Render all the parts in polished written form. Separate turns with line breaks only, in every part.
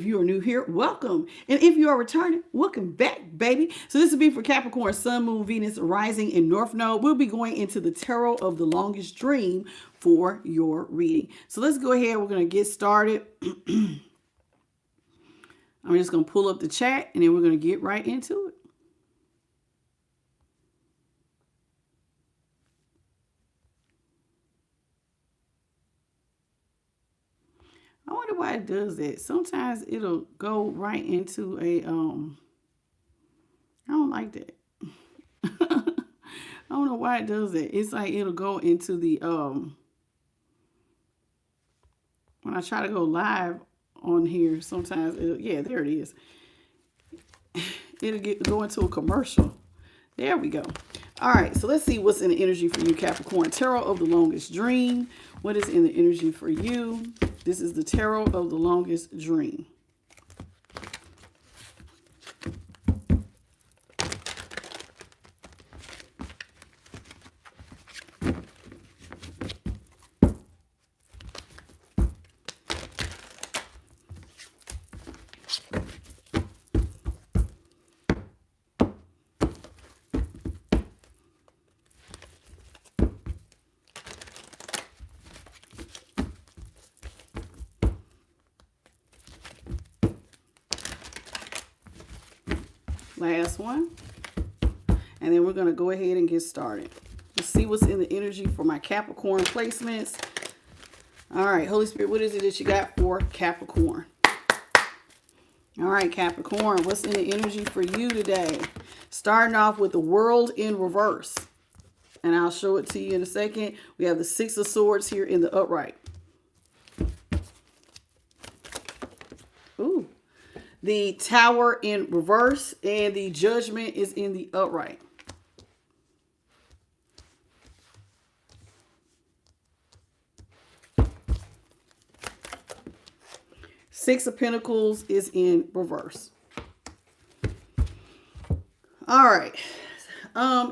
If you are new here, welcome. And if you are returning, welcome back, baby. So this will be for Capricorn, Sun, Moon, Venus, Rising, and North Node. We'll be going into the tarot of the longest dream for your reading. So let's go ahead. We're going to get started. I'm just going to pull up the chat and then we're going to get right into it. I wonder why it does that. Sometimes it'll go right into a, I don't like that. I don't know why it does that. It's like it'll go into the, when I try to go live on here, sometimes, yeah, there it is. It'll go into a commercial. There we go. All right, so let's see what's in the energy for you, Capricorn. Tarot of the longest dream. What is in the energy for you? This is the tarot of the longest dream. Last one. And then we're going to go ahead and get started. Let's see what's in the energy for my Capricorn placements. All right, Holy Spirit, what is it that you got for Capricorn? All right, Capricorn, what's in the energy for you today? Starting off with the World in reverse. And I'll show it to you in a second. We have the Six of Swords here in the upright. Ooh. The Tower in reverse and the Judgment is in the upright. Six of Pentacles is in reverse. All right.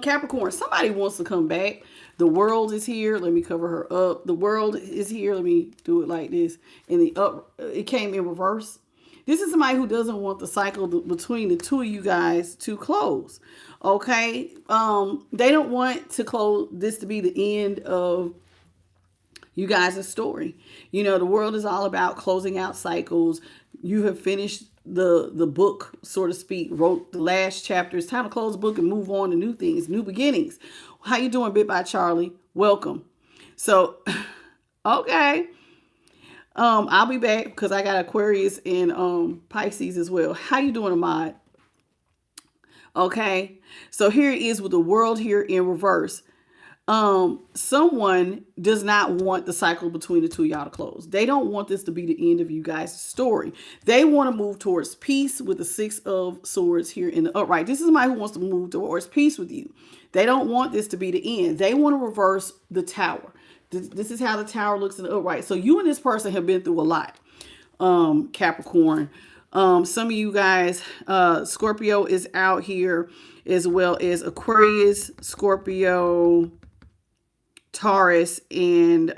Capricorn, somebody wants to come back. The World is here. Let me cover her up. The World is here. Let me do it like this. In the up, it came in reverse. This is somebody who doesn't want the cycle between the two of you guys to close. Okay? They don't want to close this to be the end of you guys' story. You know, the World is all about closing out cycles. You have finished the book, so to speak, wrote the last chapter. It's time to close the book and move on to new things, new beginnings. How you doing, Bit by Charlie? Welcome. So, okay. I'll be back because I got Aquarius and Pisces as well. How you doing, Ahmad? Okay. So here it is with the World here in reverse. Someone does not want the cycle between the two of y'all to close. They don't want this to be the end of you guys' story. They want to move towards peace with the Six of Swords here in the upright. This is somebody who wants to move towards peace with you. They don't want this to be the end. They want to reverse the Tower. This is how the Tower looks in the upright. So you and this person have been through a lot, Capricorn. Some of you guys, Scorpio is out here as well as Aquarius, Scorpio, Taurus, and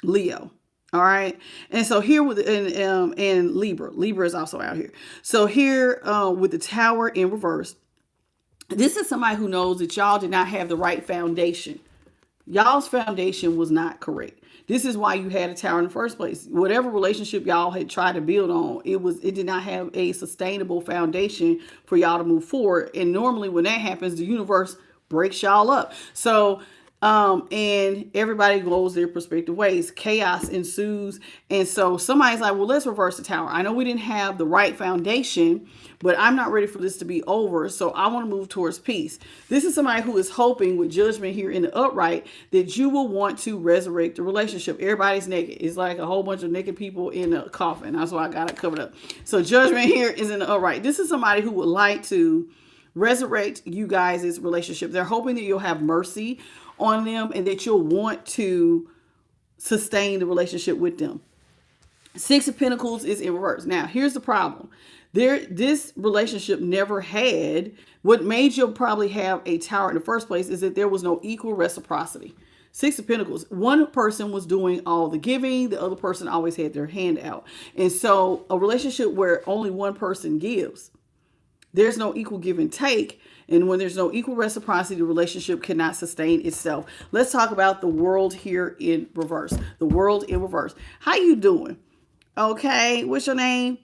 Leo. All right. And so here with and Libra is also out here. So here with the Tower in reverse, this is somebody who knows that y'all did not have the right foundation. Y'all's foundation was not correct. This is why you had a tower in the first place. Whatever relationship y'all had tried to build on, it did not have a sustainable foundation for y'all to move forward. And normally when that happens, the universe breaks y'all up. So and everybody goes their respective ways. Chaos ensues. And so somebody's like, well, let's reverse the Tower. I know we didn't have the right foundation, but I'm not ready for this to be over. So I want to move towards peace. This is somebody who is hoping with Judgment here in the upright that you will want to resurrect the relationship. Everybody's naked. It's like a whole bunch of naked people in a coffin. That's why I got it covered up. So Judgment here is in the upright. This is somebody who would like to resurrect you guys' relationship. They're hoping that you'll have mercy on them and that you'll want to sustain the relationship with them. Six of Pentacles is in reverse. Now, here's the problem. This relationship never had, what made you probably have a Tower in the first place is that there was no equal reciprocity. Six of Pentacles. One person was doing all the giving. The other person always had their hand out. And so a relationship where only one person gives, there's no equal give and take. And when there's no equal reciprocity, the relationship cannot sustain itself. Let's talk about the world here in reverse. The world in reverse. How you doing? Okay. What's your name?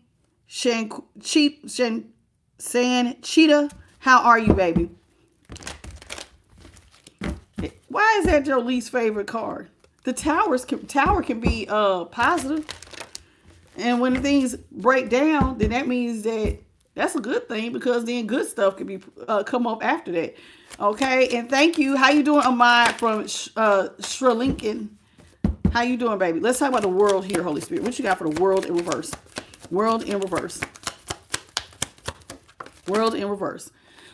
San Cheetah. How are you, baby? Why is that your least favorite card? The tower can be positive. And when things break down, then that means that's a good thing, because then good stuff can be come up after that. Okay, and thank you. How you doing, Ahmad from Sri Lankan? How you doing, baby? Let's talk about the world here, Holy Spirit. What you got for the world in reverse? World in reverse. World in reverse.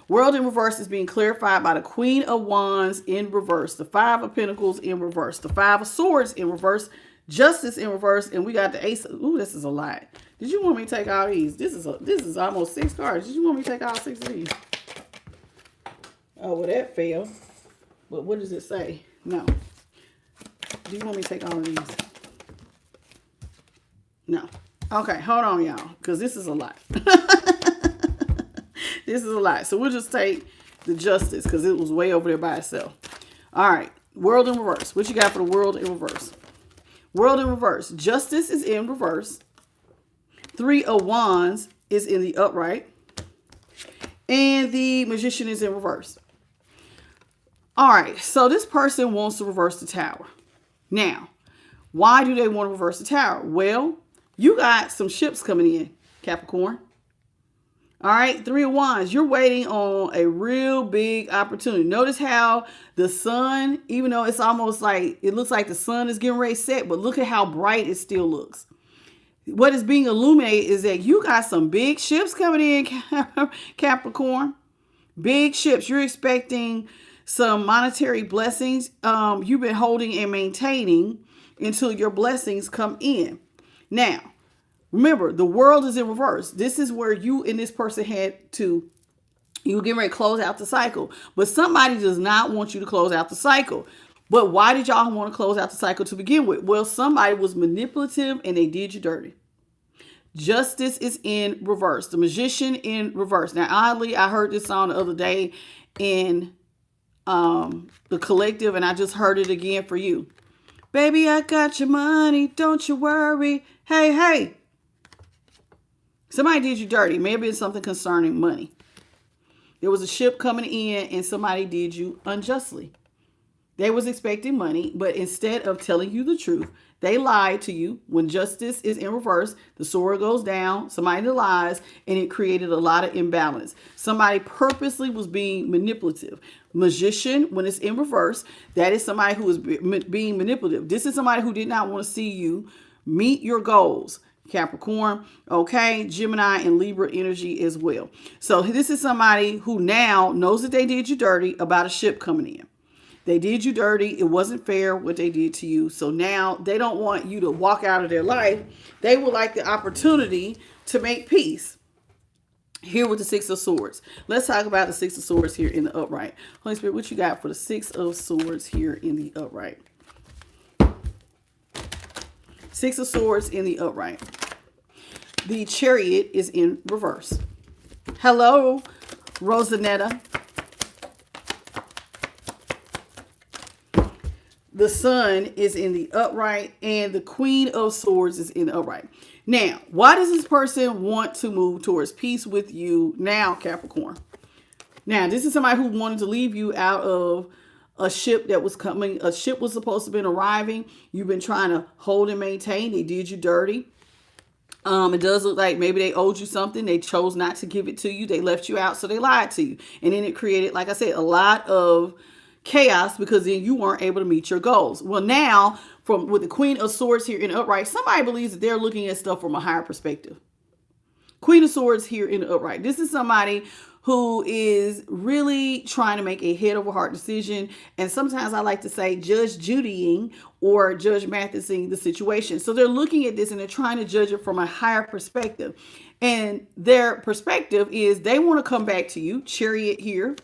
World in reverse is being clarified by the Queen of Wands in reverse, the Five of Pentacles in reverse, the Five of Swords in reverse, Justice in reverse, and we got the Ace. Ooh, this is a lot. Did you want me to take all these? This is almost 6 cards. Did you want me to take all 6 of these? Oh, well, that failed. But what does it say? No. Do you want me to take all of these? No. Okay, hold on, y'all, because this is a lot. This is a lot. So we'll just take the Justice, because it was way over there by itself. All right. World in reverse. What you got for the world in reverse? World in reverse. Justice is in reverse. 3 of Wands is in the upright. And the Magician is in reverse. All right. So this person wants to reverse the Tower. Now, why do they want to reverse the Tower? Well, you got some ships coming in, Capricorn. All right, 3 of Wands, you're waiting on a real big opportunity. Notice how the sun, even though it's almost like, it looks like the sun is getting ready to set, but look at how bright it still looks. What is being illuminated is that you got some big ships coming in, Capricorn. Big ships. You're expecting some monetary blessings you've been holding and maintaining until your blessings come in. Now, remember, the world is in reverse. This is where you and this person you were getting ready to close out the cycle. But somebody does not want you to close out the cycle. But why did y'all want to close out the cycle to begin with? Well, somebody was manipulative and they did you dirty. Justice is in reverse. The Magician in reverse. Now, oddly, I heard this song the other day in the collective, and I just heard it again for you. Baby, I got your money. Don't you worry. Hey, hey. Somebody did you dirty. Maybe it's something concerning money. There was a ship coming in and somebody did you unjustly. They was expecting money, but instead of telling you the truth, they lied to you. When justice is in reverse, the sword goes down, somebody lies, and it created a lot of imbalance. Somebody purposely was being manipulative. Magician, when it's in reverse, that is somebody who is being manipulative. This is somebody who did not want to see you meet your goals. Capricorn, okay, Gemini and Libra energy as well. So this is somebody who now knows that they did you dirty about a ship coming in. They did you dirty. It wasn't fair what they did to you. So now they don't want you to walk out of their life. They would like the opportunity to make peace. Here with the Six of Swords. Let's talk about the Six of Swords here in the upright. Holy Spirit, what you got for the Six of Swords here in the upright? Six of Swords in the upright. The Chariot is in reverse. Hello, Rosanetta. The Sun is in the upright and the Queen of Swords is in the upright. Now, why does this person want to move towards peace with you now, Capricorn? Now, this is somebody who wanted to leave you out of a ship that was coming. A ship was supposed to have been arriving. You've been trying to hold and maintain. They did you dirty. It does look like maybe they owed you something. They chose not to give it to you. They left you out, so they lied to you. And then it created, like I said, a lot of chaos because then you weren't able to meet your goals. Well, now, with the Queen of Swords here in the upright, somebody believes that they're looking at stuff from a higher perspective. Queen of Swords here in the upright. This is somebody who is really trying to make a head over heart decision. And sometimes I like to say Judge Judying or Judge Mathising the situation. So they're looking at this and they're trying to judge it from a higher perspective. And their perspective is they want to come back to you. Chariot here.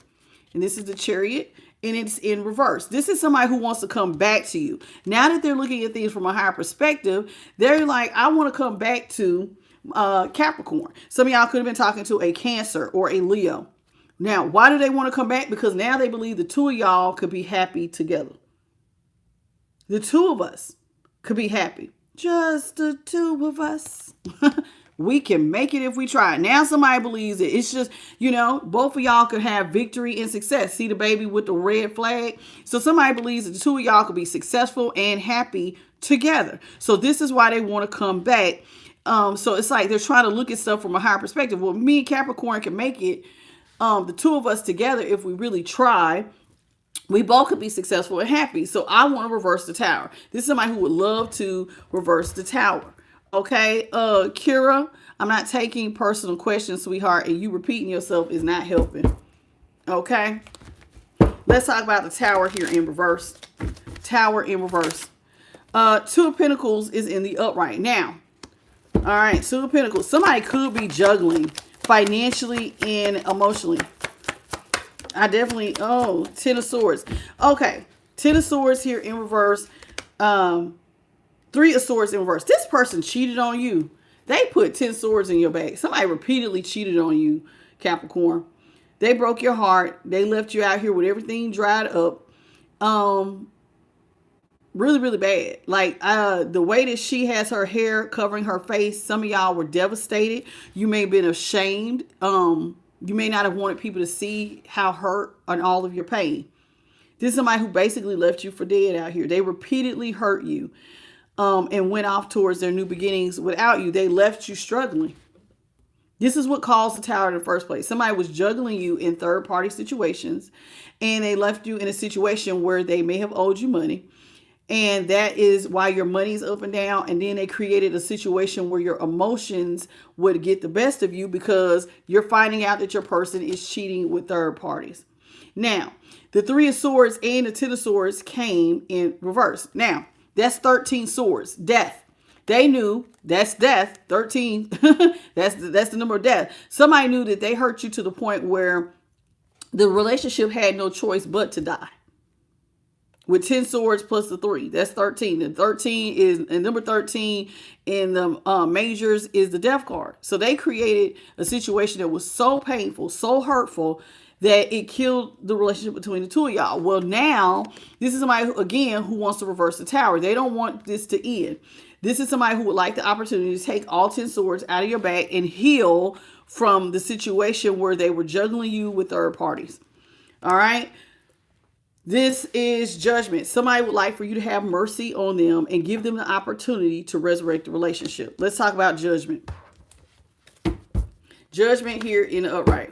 And this is the Chariot. and it's in reverse. This is somebody who wants to come back to you. Now that they're looking at things from a higher perspective, they're like, I want to come back to Capricorn. Some of y'all could have been talking to a Cancer or a Leo. Now, why do they want to come back? Because now they believe the two of y'all could be happy together. The two of us could be happy. Just the two of us. We can make it if we try. Now somebody believes it. It's just, both of y'all could have victory and success. See the baby with the red flag? So somebody believes that the two of y'all could be successful and happy together. So this is why they want to come back. So it's like they're trying to look at stuff from a higher perspective. Well, me and Capricorn can make it. The two of us together, if we really try, we both could be successful and happy. So I want to reverse the tower. This is somebody who would love to reverse the tower. Okay, Kira, I'm not taking personal questions, sweetheart, and you repeating yourself is not helping. Okay, let's talk about the tower here in reverse. Tower in reverse. Two of Pentacles is in the upright. Now, all right, Two of Pentacles. Somebody could be juggling financially and emotionally. I definitely, Ten of Swords. Okay, Ten of Swords here in reverse. Three of Swords in reverse. This person cheated on you. They put 10 swords in your back. Somebody repeatedly cheated on you, Capricorn. They broke your heart. They left you out here with everything dried up. Really, really bad. Like the way that she has her hair covering her face, some of y'all were devastated. You may have been ashamed. You may not have wanted people to see how hurt and all of your pain. This is somebody who basically left you for dead out here. They repeatedly hurt you. And went off towards their new beginnings without you. They left you struggling. This is what caused the tower in the first place. Somebody was juggling you in third-party situations, and they left you in a situation where they may have owed you money. And that is why your money's up and down. And then they created a situation where your emotions would get the best of you because you're finding out that your person is cheating with third parties. Now, the Three of Swords and the Ten of Swords came in reverse. Now, that's 13 swords. Death. They knew that's death. 13. That's the number of death. Somebody knew that they hurt you to the point where the relationship had no choice but to die. With 10 swords plus the 3. That's 13. And 13 is, and number 13 in the majors is the death card. So they created a situation that was so painful, so hurtful, that it killed the relationship between the two of y'all. Well, now, this is somebody, who wants to reverse the tower. They don't want this to end. This is somebody who would like the opportunity to take all 10 swords out of your back and heal from the situation where they were juggling you with third parties. All right? This is Judgment. Somebody would like for you to have mercy on them and give them the opportunity to resurrect the relationship. Let's talk about Judgment. Judgment here in the upright.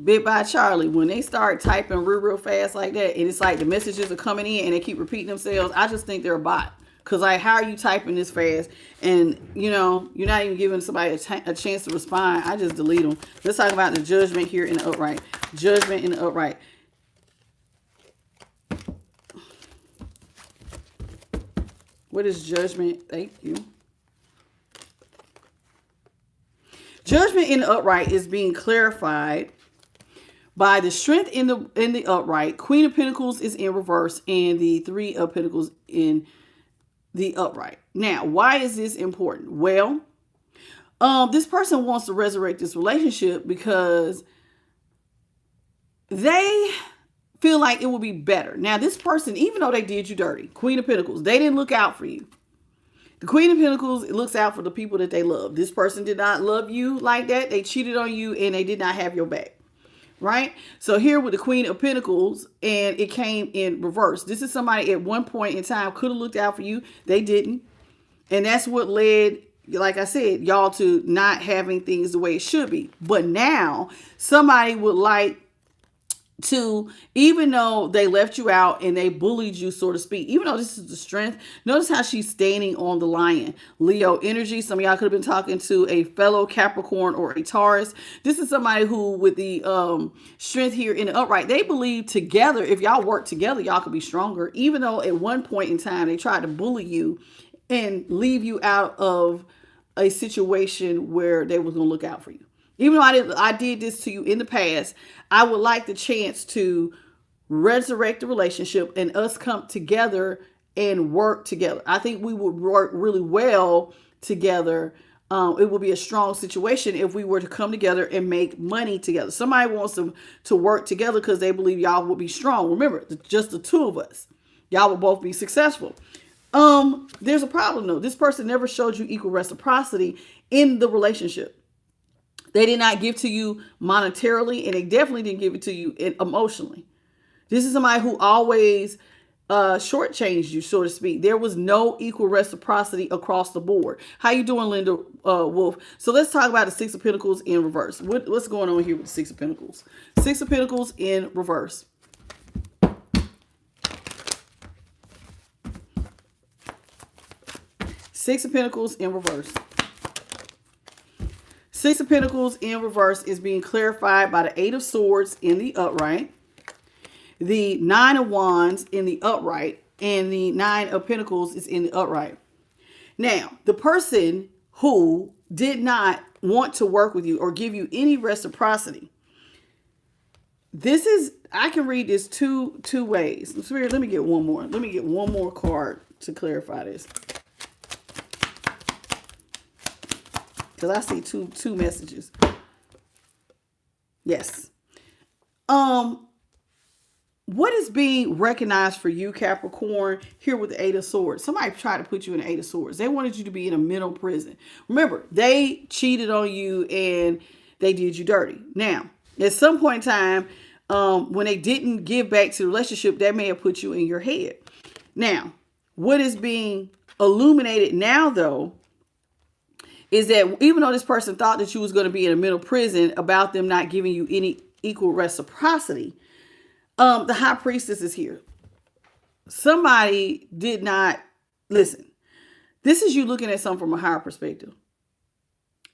Bit by Charlie, when they start typing real fast like that, and it's like the messages are coming in and they keep repeating themselves, I just think they're a bot. Because like, how are you typing this fast? And, you're not even giving somebody a chance to respond. I just delete them. Let's talk about the Judgment here in the upright. Judgment in the upright. What is Judgment? Thank you. Judgment in the upright is being clarified by the Strength in the upright. Queen of Pentacles is in reverse, and the Three of Pentacles in the upright. Now, why is this important? Well, this person wants to resurrect this relationship because they feel like it will be better. Now, this person, even though they did you dirty, Queen of Pentacles, they didn't look out for you. The Queen of Pentacles looks out for the people that they love. This person did not love you like that. They cheated on you and they did not have your back. Right? So here with the Queen of Pentacles, and it came in reverse. This is somebody at one point in time could have looked out for you. They didn't. And that's what led, like I said, y'all to not having things the way it should be. But now somebody would like to, even though they left you out and they bullied you, so to speak, even though this is the Strength, notice how she's standing on the lion. Leo energy. Some of y'all could have been talking to a fellow Capricorn or a Taurus. This is somebody who, with the Strength here in the upright, they believe together, if y'all work together, y'all could be stronger. Even though at one point in time they tried to bully you and leave you out of a situation where they was going to look out for you. Even though I did this to you in the past, I would like the chance to resurrect the relationship and us come together and work together. I think we would work really well together. It would be a strong situation if we were to come together and make money together. Somebody wants them to work together because they believe y'all will be strong. Remember, just the two of us. Y'all will both be successful. There's a problem though. This person never showed you equal reciprocity in the relationship. They did not give to you monetarily, and they definitely didn't give it to you emotionally. This is somebody who always shortchanged you, so to speak. There was no equal reciprocity across the board. How you doing, Linda Wolf? So let's talk about the Six of Pentacles in reverse. What's going on here with the Six of Pentacles? Six of Pentacles in reverse. Six of Pentacles in reverse. Six of Pentacles in reverse is being clarified by the Eight of Swords in the upright, the Nine of Wands in the upright, and the Nine of Pentacles is in the upright. Now, the person who did not want to work with you or give you any reciprocity, this is, I can read this two ways. Let me get one more. Let me get one more card to clarify this. Because I see two messages. Yes. What is being recognized for you, Capricorn, here with the Eight of Swords? Somebody tried to put you in the Eight of Swords. They wanted you to be in a mental prison. Remember, they cheated on you and they did you dirty. Now, at some point in time, when they didn't give back to the relationship, that may have put you in your head. Now, what is being illuminated now, though, is that even though this person thought that you was going to be in a mental prison about them not giving you any equal reciprocity, the High Priestess is here. Somebody did not listen. This is you looking at something from a higher perspective.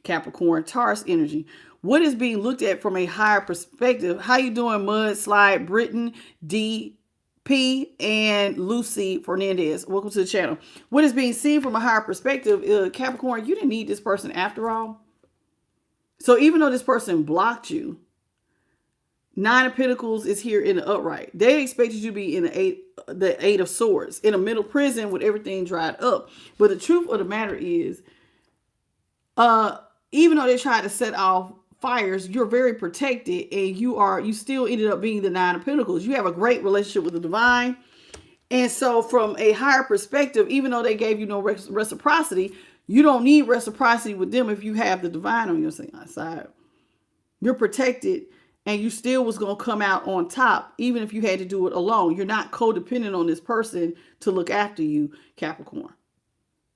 Capricorn, Taurus energy. What is being looked at from a higher perspective? How you doing, Mudslide, Britain, DP, and Lucy Fernandez? Welcome to the channel. What is being seen from a higher perspective, Capricorn, you didn't need this person after all. So even though this person blocked you, Nine of Pentacles is here in the upright. They expected you to be in the Eight of Swords, in a mental prison with everything dried up. But the truth of the matter is, even though they tried to set off fires, you're very protected, and you still ended up being the Nine of Pentacles. You have a great relationship with the divine. And so from a higher perspective, even though they gave you no reciprocity, you don't need reciprocity with them if you have the divine on your side. You're protected, and you still was going to come out on top, even if you had to do it alone. You're not codependent on this person to look after you, Capricorn.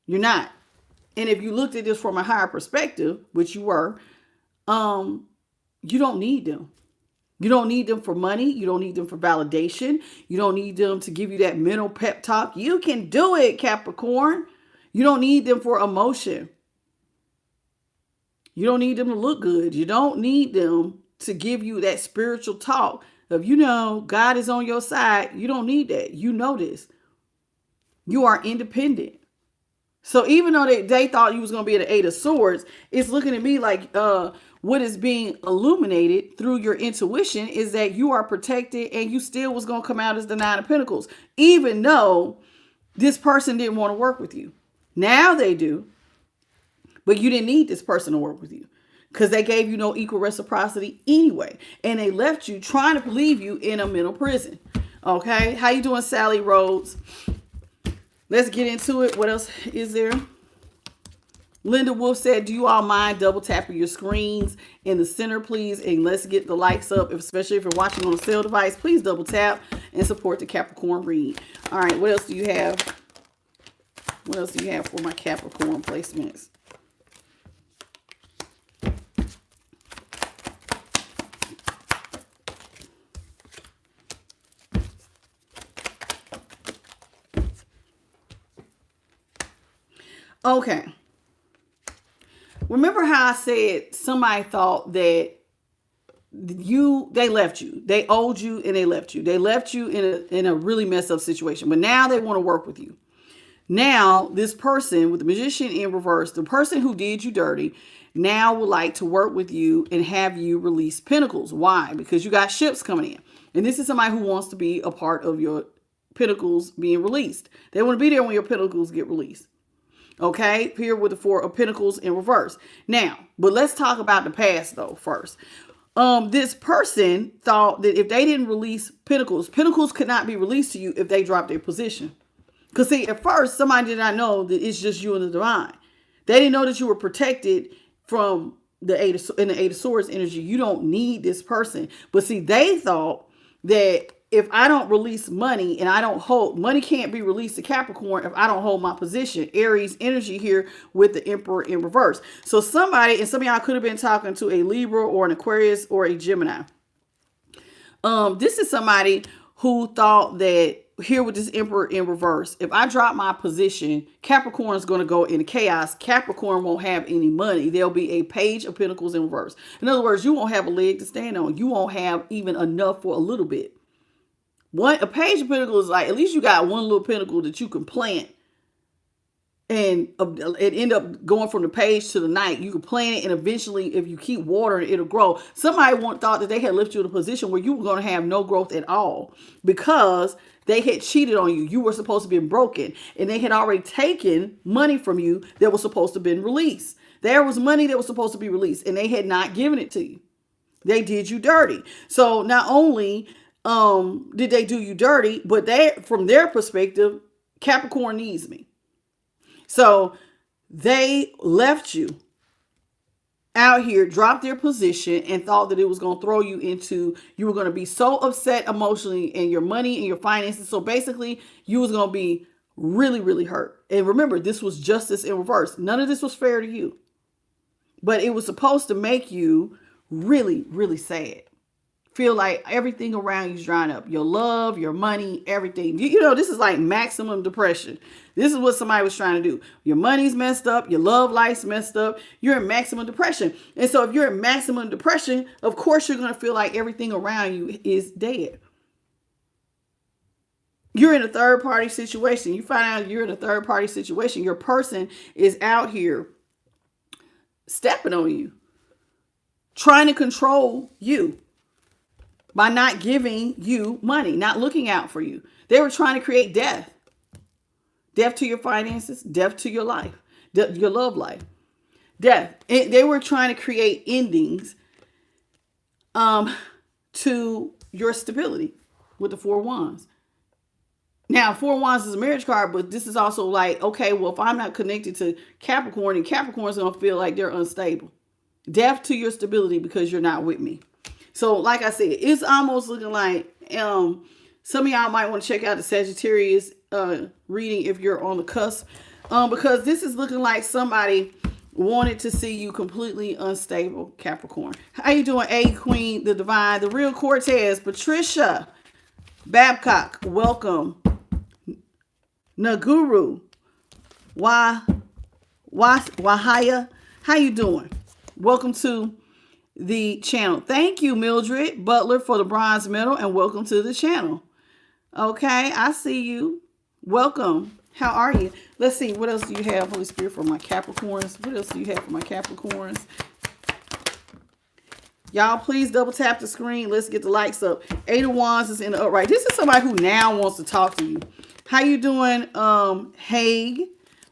You're not. And if you looked at this from a higher perspective, which you were, you don't need them. You don't need them for money. You don't need them for validation. You don't need them to give you that mental pep talk. You can do it, Capricorn. You don't need them for emotion. You don't need them to look good. You don't need them to give you that spiritual talk of, God is on your side. You don't need that. You know this. You are independent. So even though they thought you was going to be at the Eight of Swords, it's looking at me like what is being illuminated through your intuition is that you are protected, and you still was going to come out as the Nine of Pentacles, even though this person didn't want to work with you. Now they do, but you didn't need this person to work with you because they gave you no equal reciprocity anyway, and they left you trying to leave you in a mental prison. Okay, how you doing, Sally Rhodes? Let's get into it. What else is there? Linda Wolf said, do you all mind double tapping your screens in the center, please? And let's get the likes up, especially if you're watching on a cell device. Please double tap and support the Capricorn read. All right, what else do you have? What else do you have for my Capricorn placements? Okay. Remember how I said somebody thought that they left you. They owed you and they left you. They left you in a really messed up situation. But now they want to work with you. Now, this person with the Magician in reverse, the person who did you dirty, now would like to work with you and have you release pentacles. Why? Because you got ships coming in. And this is somebody who wants to be a part of your pentacles being released. They want to be there when your pentacles get released. Okay, here with the Four of Pentacles in reverse. Now, but let's talk about the past though first. This person thought that if they didn't release pentacles, pentacles could not be released to you if they dropped their position. Because see, at first, somebody did not know that it's just you and the divine. They didn't know that you were protected from the Eight of Swords energy. You don't need this person. But see, they thought that if I don't release money and I don't hold, money can't be released to Capricorn if I don't hold my position. Aries energy here with the Emperor in reverse. So somebody, and some of y'all could have been talking to a Libra or an Aquarius or a Gemini. This is somebody who thought that here with this Emperor in reverse, if I drop my position, Capricorn is going to go into chaos. Capricorn won't have any money. There'll be a Page of Pentacles in reverse. In other words, you won't have a leg to stand on. You won't have even enough for a little bit. A Page of Pentacles is like, at least you got one little pentacle that you can plant and it end up going from the page to the knight. You can plant it, and eventually if you keep watering, it'll grow. Somebody thought that they had left you in a position where you were going to have no growth at all because they had cheated on you. You were supposed to be broken, and they had already taken money from you that was supposed to have been released. There was money that was supposed to be released, and they had not given it to you. They did you dirty. So not only did they do you dirty, but from their perspective, Capricorn needs me. So they left you out here, dropped their position, and thought that it was going to throw you into, you were going to be so upset emotionally in your money and your finances. So basically, you was going to be really, really hurt. And remember, this was justice in reverse. None of this was fair to you. But it was supposed to make you really, really sad. Feel like everything around you is drying up. Your love, your money, everything. You know, this is like maximum depression. This is what somebody was trying to do. Your money's messed up. Your love life's messed up. You're in maximum depression. And so if you're in maximum depression, of course, you're going to feel like everything around you is dead. You're in a third party situation. You find out you're in a third party situation. Your person is out here stepping on you, trying to control you. By not giving you money, not looking out for you. They were trying to create death. Death to your finances, death to your life, your love life. Death. They were trying to create endings to your stability with the Four Wands. Now, Four Wands is a marriage card, but this is also like, okay, well, if I'm not connected to Capricorn, and Capricorn's going to feel like they're unstable. Death to your stability because you're not with me. So like I said, it's almost looking like some of y'all might want to check out the Sagittarius reading if you're on the cusp. Because this is looking like somebody wanted to see you completely unstable, Capricorn. How you doing, A Queen, the Divine, the Real Cortez, Patricia Babcock, welcome. Naguru, Wahaya, how you doing? Welcome to the channel. Thank you, Mildred Butler, for the bronze medal, and welcome to the channel. Okay, I see you. Welcome. How are you? Let's see, what else do you have, Holy Spirit, for my Capricorns? What else do you have for my Capricorns? Y'all, please double tap the screen. Let's get the likes up. Eight of Wands is in the upright. This is somebody who now wants to talk to you. How you doing, Haig?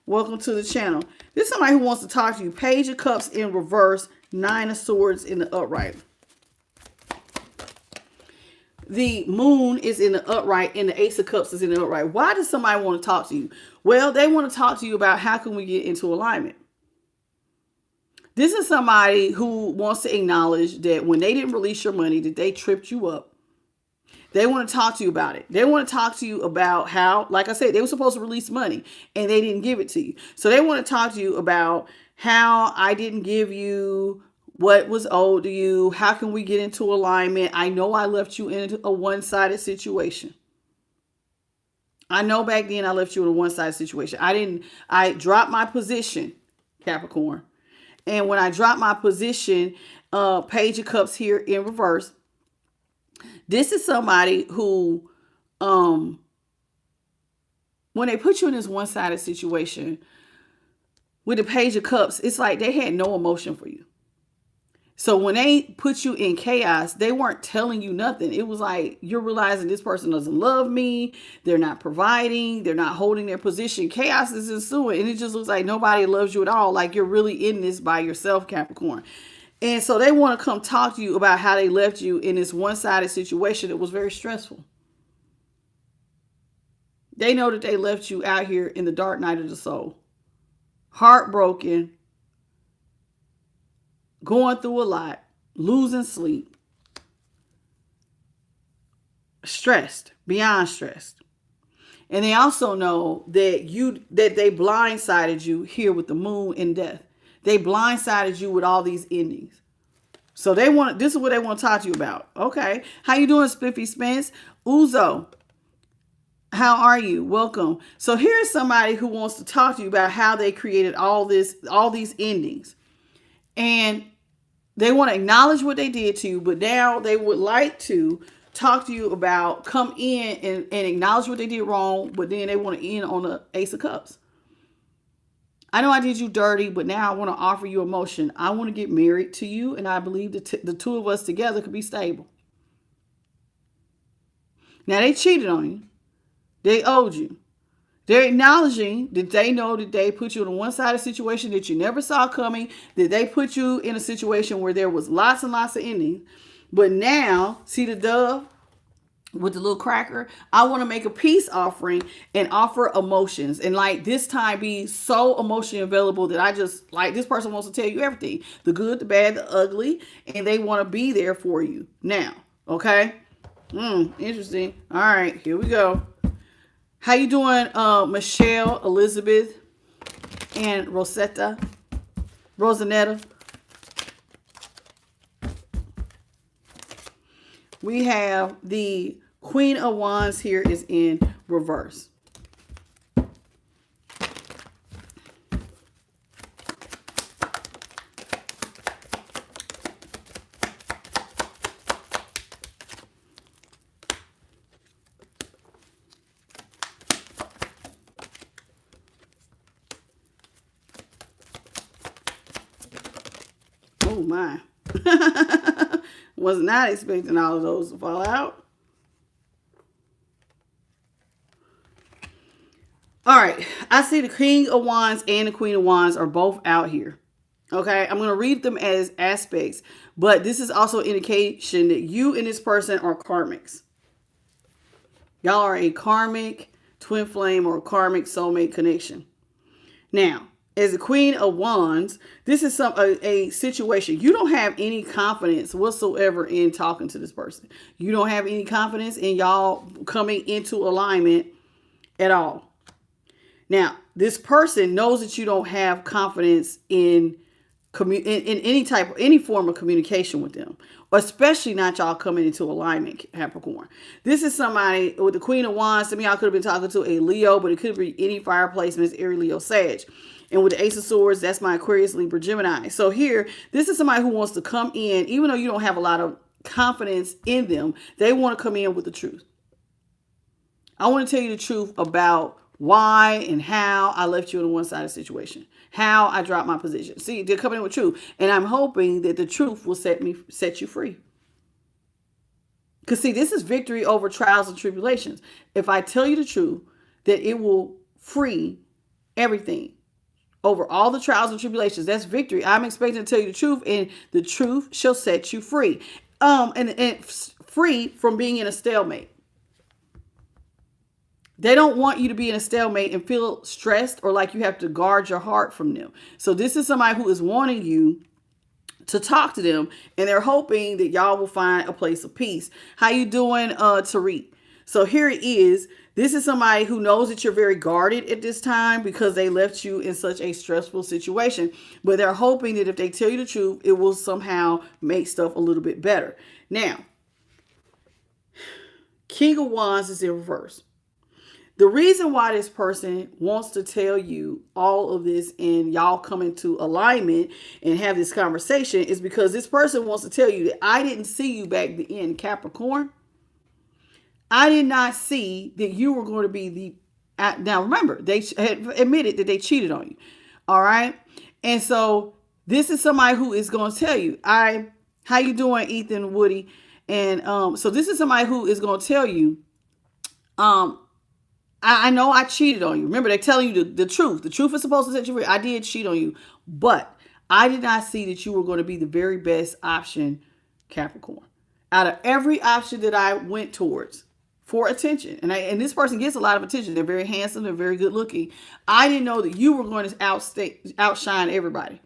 Welcome to the channel. This is somebody who wants to talk to you. Page of Cups in reverse. Nine of Swords in the upright. The Moon is in the upright and the Ace of Cups is in the upright. Why does somebody want to talk to you? Well, they want to talk to you about how can we get into alignment. This is somebody who wants to acknowledge that when they didn't release your money, that they tripped you up. They want to talk to you about it. They want to talk to you about how, like I said, they were supposed to release money and they didn't give it to you. So they want to talk to you about how I didn't give you what was owed to you. How can we get into alignment? I know I left you in a one-sided situation. I know back then I left you in a one-sided situation. I dropped my position, Capricorn. And when I dropped my position, Page of Cups here in reverse, this is somebody who, when they put you in this one-sided situation, with the Page of Cups, it's like they had no emotion for you. So when they put you in chaos, they weren't telling you nothing. It was like you're realizing this person doesn't love me. They're not providing. They're not holding their position. Chaos is ensuing. And it just looks like nobody loves you at all. Like you're really in this by yourself, Capricorn. And so they want to come talk to you about how they left you in this one-sided situation that was very stressful. They know that they left you out here in the dark night of the soul. Heartbroken, going through a lot, losing sleep, stressed, beyond stressed. And they also know that they blindsided you here with the moon and death. They blindsided you with all these endings. So this is what they want to talk to you about. Okay. How you doing, Spiffy Spence? Uzo, how are you? Welcome. So here's somebody who wants to talk to you about how they created all these endings. And they want to acknowledge what they did to you, but now they would like to talk to you about come in and acknowledge what they did wrong, but then they want to end on the Ace of Cups. I know I did you dirty, but now I want to offer you emotion. I want to get married to you, and I believe the two of us together could be stable. Now, they cheated on you. They owed you. They're acknowledging that they know that they put you in a one-sided situation that you never saw coming, that they put you in a situation where there was lots and lots of endings. But now, see the dove with the little cracker? I want to make a peace offering and offer emotions. And like this time be so emotionally available that I just, like this person wants to tell you everything. The good, the bad, the ugly. And they want to be there for you now. Okay? Interesting. All right, here we go. How you doing, Michelle, Elizabeth, and Rosanetta? We have the Queen of Wands here is in reverse. Oh my. Was not expecting all of those to fall out. All right. I see the King of Wands and the Queen of Wands are both out here. Okay. I'm going to read them as aspects, but this is also an indication that you and this person are karmics. Y'all are a karmic twin flame or karmic soulmate connection. Now, as the Queen of Wands, this is a situation. You don't have any confidence whatsoever in talking to this person. You don't have any confidence in y'all coming into alignment at all. Now, this person knows that you don't have confidence in any form of communication with them, especially not y'all coming into alignment, Capricorn. This is somebody with the Queen of Wands. To me, I could have been talking to a Leo, but it could be any fire placements, Aries, Leo, Sag. And with the Ace of Swords, that's my Aquarius, Libra, Gemini. So here, this is somebody who wants to come in, even though you don't have a lot of confidence in them, they want to come in with the truth. I want to tell you the truth about why and how I left you in a one-sided situation, how I dropped my position. See, they're coming in with truth. And I'm hoping that the truth will set you free. Because see, this is victory over trials and tribulations. If I tell you the truth, that it will free everything. Over all the trials and tribulations, that's victory. I'm expecting to tell you the truth, and the truth shall set you free. And free from being in a stalemate. They don't want you to be in a stalemate and feel stressed or like you have to guard your heart from them. So this is somebody who is wanting you to talk to them, and they're hoping that y'all will find a place of peace. How you doing, Tariq? So here it is. This is somebody who knows that you're very guarded at this time because they left you in such a stressful situation. But they're hoping that if they tell you the truth, it will somehow make stuff a little bit better. Now, King of Wands is in reverse. The reason why this person wants to tell you all of this and y'all come into alignment and have this conversation is because this person wants to tell you that I didn't see you back in Capricorn. I did not see that you were going to be now remember, they had admitted that they cheated on you. All right. And so this is somebody who is going to tell you, how you doing, Ethan, Woody? And so this is somebody who is going to tell you, I know I cheated on you. Remember, they're telling you the truth. The truth is supposed to set you free. I did cheat on you, but I did not see that you were going to be the very best option, Capricorn. Out of every option that I went towards for attention, and this person gets a lot of attention. They're very handsome. They're very good looking. I didn't know that you were going to outshine everybody.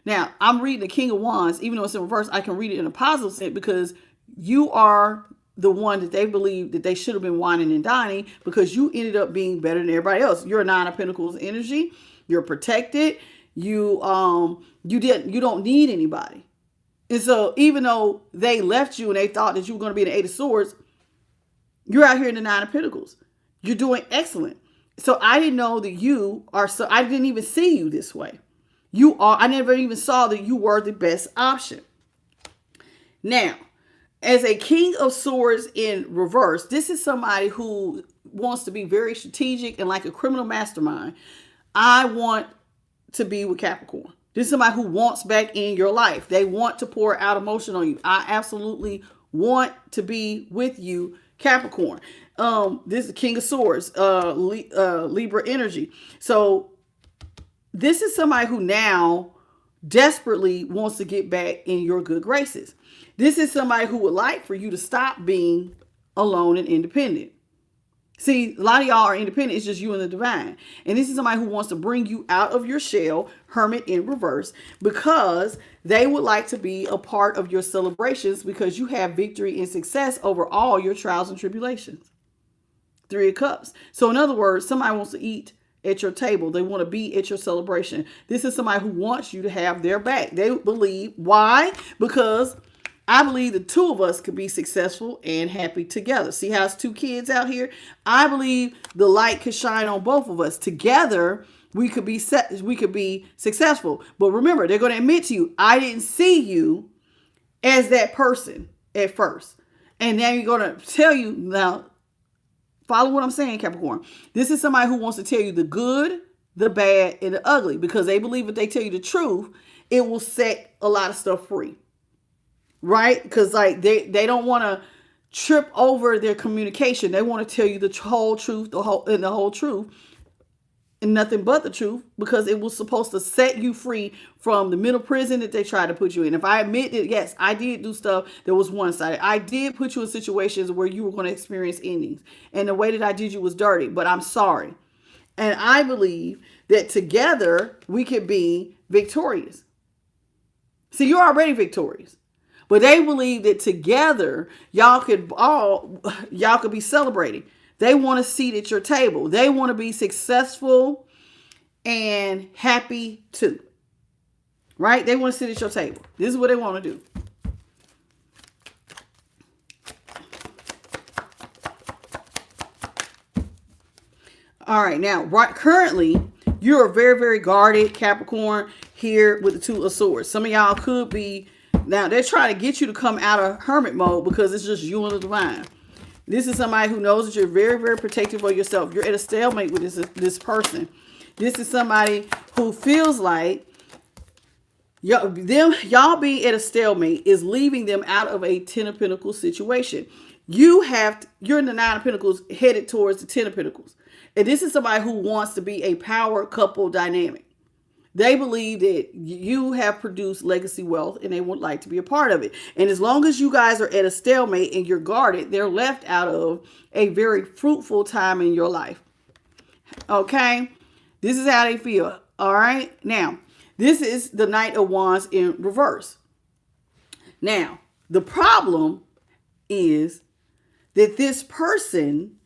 Now, I'm reading the King of Wands. Even though it's in reverse, I can read it in a positive sense because you are the one that they believe that they should have been whining and dining because you ended up being better than everybody else. You're a Nine of Pentacles energy. You're protected. You don't need anybody. And so even though they left you and they thought that you were going to be an Eight of Swords, you're out here in the Nine of Pentacles. You're doing excellent. So I didn't know that you are, so I didn't even see you this way. I never even saw that you were the best option. Now, as a King of Swords in reverse, this is somebody who wants to be very strategic and like a criminal mastermind. I want to be with Capricorn. This is somebody who wants back in your life. They want to pour out emotion on you. I absolutely want to be with you, Capricorn. This is the King of Swords, Libra energy. So this is somebody who now desperately wants to get back in your good graces. This is somebody who would like for you to stop being alone and independent. See, a lot of y'all are independent. It's just you and the divine. And this is somebody who wants to bring you out of your shell, hermit in reverse, because they would like to be a part of your celebrations because you have victory and success over all your trials and tribulations. Three of Cups. So in other words, somebody wants to eat at your table. They want to be at your celebration. This is somebody who wants you to have their back. They believe. Why? Because I believe the two of us could be successful and happy together. See how it's two kids out here? I believe the light could shine on both of us. Together, we could be successful. But remember, they're going to admit to you, I didn't see you as that person at first. And now you're going to tell you, now, follow what I'm saying, Capricorn. This is somebody who wants to tell you the good, the bad, and the ugly because they believe if they tell you the truth, it will set a lot of stuff free. Right? Because like they don't want to trip over their communication. They want to tell you the whole truth, the whole truth, and nothing but the truth because it was supposed to set you free from the mental prison that they tried to put you in. If I admit that, yes, I did do stuff that was one-sided. I did put you in situations where you were going to experience endings. And the way that I did you was dirty, but I'm sorry. And I believe that together we could be victorious. See, you're already victorious. But they believe that together y'all could be celebrating. They want a seat at your table. They want to be successful and happy too. Right? They want to sit at your table. This is what they want to do. All right. Now, currently, you're very, very guarded, Capricorn, here with the Two of Swords. Some of y'all could be. Now, they're trying to get you to come out of hermit mode because it's just you and the divine. This is somebody who knows that you're very, very protective of yourself. You're at a stalemate with this person. This is somebody who feels like y'all being at a stalemate is leaving them out of a Ten of Pentacles situation. You're in the Nine of Pentacles headed towards the Ten of Pentacles. And this is somebody who wants to be a power couple dynamic. They believe that you have produced legacy wealth and they would like to be a part of it. And as long as you guys are at a stalemate and you're guarded, they're left out of a very fruitful time in your life. Okay? This is how they feel. All right? Now, this is the Knight of Wands in reverse. Now, the problem is that this person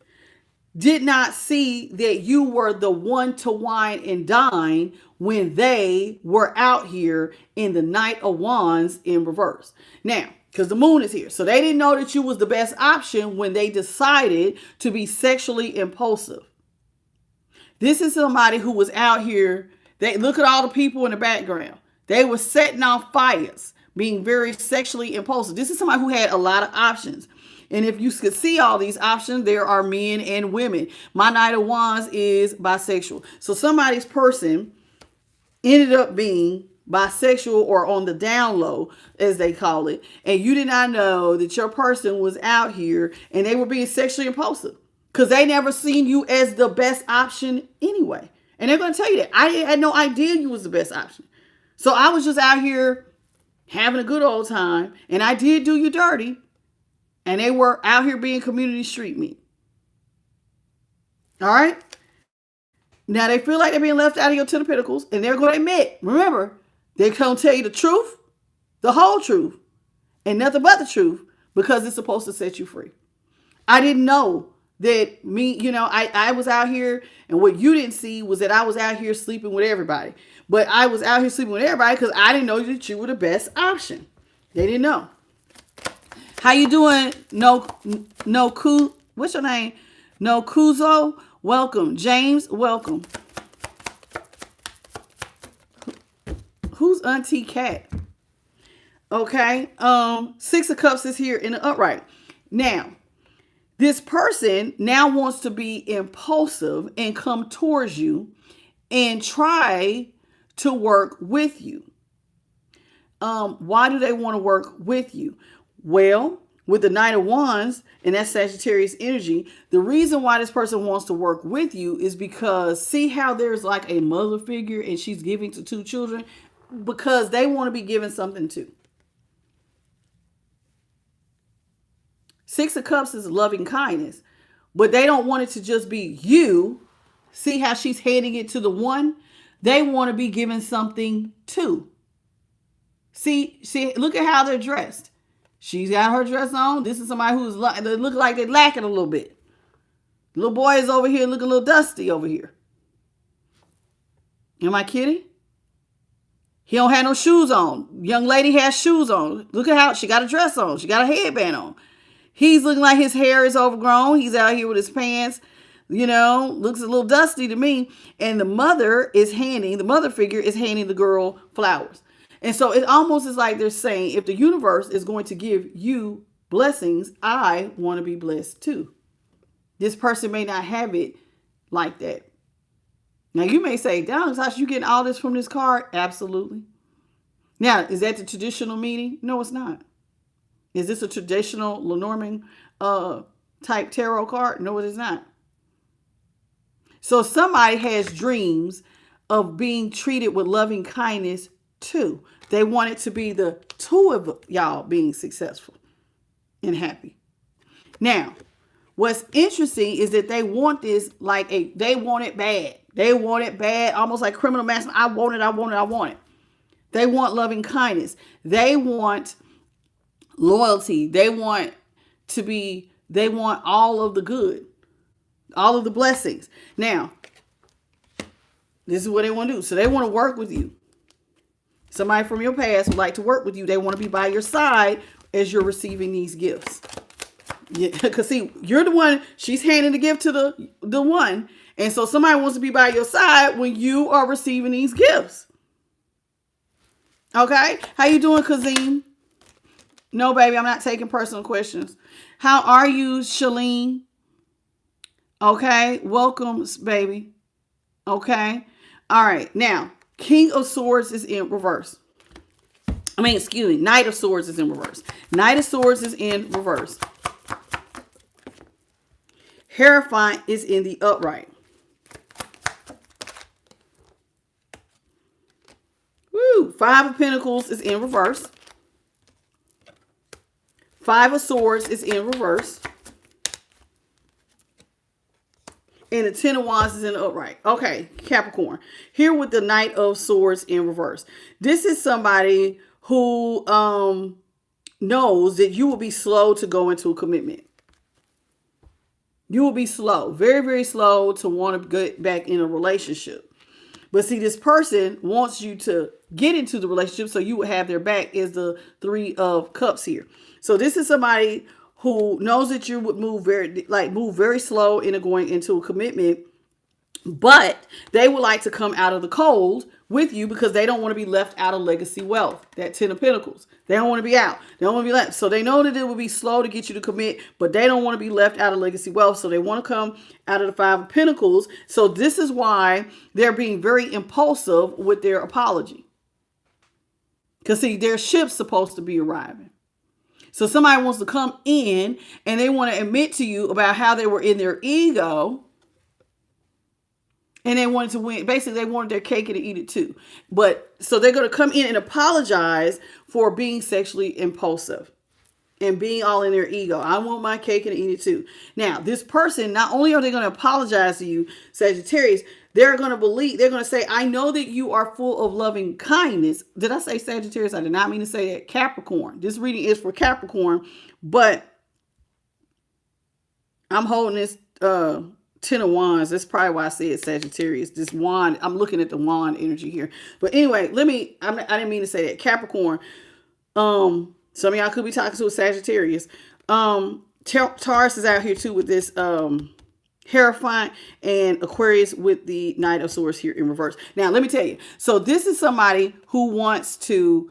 did not see that you were the one to wine and dine when they were out here in the Knight of Wands in reverse. Now, because the moon is here. So they didn't know that you was the best option when they decided to be sexually impulsive. This is somebody who was out here. They look at all the people in the background. They were setting off fires, being very sexually impulsive. This is somebody who had a lot of options. And if you could see all these options, there are men and women. My Knight of Wands is bisexual. So somebody's person ended up being bisexual or on the down low, as they call it, and you did not know that your person was out here and they were being sexually impulsive because they never seen you as the best option anyway. And they're going to tell you that. I had no idea you was the best option. So I was just out here having a good old time, and I did do you dirty, and they were out here being community street meat. All right? Now they feel like they're being left out of your Ten of Pentacles, and they're going to admit, remember, they're going to tell you the truth, the whole truth, and nothing but the truth, because it's supposed to set you free. I didn't know that I was out here, and what you didn't see was that I was out here sleeping with everybody. But I was out here sleeping with everybody because I didn't know that you were the best option. They didn't know. How you doing? What's your name? No Kuzo? Welcome. James, welcome. Who's Auntie Cat? Okay. Six of Cups is here in the upright. Now, this person now wants to be impulsive and come towards you and try to work with you. Why do they want to work with you? Well, with the Knight of Wands and that Sagittarius energy, the reason why this person wants to work with you is because see how there's like a mother figure and she's giving to two children? Because they want to be given something too. Six of Cups is loving kindness, but they don't want it to just be you. See how she's handing it to the one? They want to be given something too. See, look at how they're dressed. She's got her dress on. This is somebody who's they look like they're lacking a little bit. Little boy is over here looking a little dusty over here. Am I kidding? He don't have no shoes on. Young lady has shoes on. Look at how she got a dress on. She got a headband on. He's looking like his hair is overgrown. He's out here with his pants, looks a little dusty to me. And the mother figure is handing the girl flowers. And so it almost is like they're saying, if the universe is going to give you blessings, I want to be blessed too. This person may not have it like that. Now you may say, "Down, Tasha, you getting all this from this card?" Absolutely. Now, is that the traditional meaning? No, it's not. Is this a traditional Lenormand type tarot card? No, it is not. So somebody has dreams of being treated with loving kindness too. They want it to be the two of y'all being successful and happy. Now, what's interesting is that they want this they want it bad. They want it bad, almost like criminal mastermind. I want it, I want it, I want it. They want loving kindness. They want loyalty. They want all of the good, all of the blessings. Now, this is what they want to do. So they want to work with you. Somebody from your past would like to work with you. They want to be by your side as you're receiving these gifts. Yeah, because see, you're the one, she's handing the gift to the one. And so somebody wants to be by your side when you are receiving these gifts. Okay? How you doing, Kazim? No, baby, I'm not taking personal questions. How are you, Shalene? Okay, welcome, baby. Okay. All right. Now, King of Swords is in reverse. Knight of Swords is in reverse. Knight of Swords is in reverse. Hierophant is in the upright. Woo! Five of Pentacles is in reverse. Five of Swords is in reverse. And the Ten of Wands is in the upright. Okay, Capricorn. Here with the Knight of Swords in reverse. This is somebody who knows that you will be slow to go into a commitment. You will be slow. Very, very slow to want to get back in a relationship. But see, this person wants you to get into the relationship so you would have their back is the Three of Cups here. So this is somebody who knows that you would move very slow into going into a commitment, but they would like to come out of the cold with you because they don't want to be left out of legacy wealth. That 10 of Pentacles. They don't want to be out. They don't want to be left. So they know that it will be slow to get you to commit, but they don't want to be left out of legacy wealth. So they want to come out of the 5 of Pentacles. So this is why they're being very impulsive with their apology. Because see, their ship's supposed to be arriving. So somebody wants to come in and they want to admit to you about how they were in their ego. And they wanted to win. Basically, they wanted their cake and to eat it too. But so they're going to come in and apologize for being sexually impulsive and being all in their ego. I want my cake and to eat it too. Now, this person, not only are they going to apologize to you, Sagittarius, they're going to say, I know that you are full of loving kindness. Did I say Sagittarius? I did not mean to say that. Capricorn. This reading is for Capricorn, but I'm holding this 10 of Wands. That's probably why I said Sagittarius. This wand, I'm looking at the wand energy here. But anyway, I didn't mean to say that. Capricorn. Some of y'all could be talking to a Sagittarius. Taurus is out here too with this Hierophant, and Aquarius with the Knight of Swords here in reverse. Now, let me tell you. So this is somebody who wants to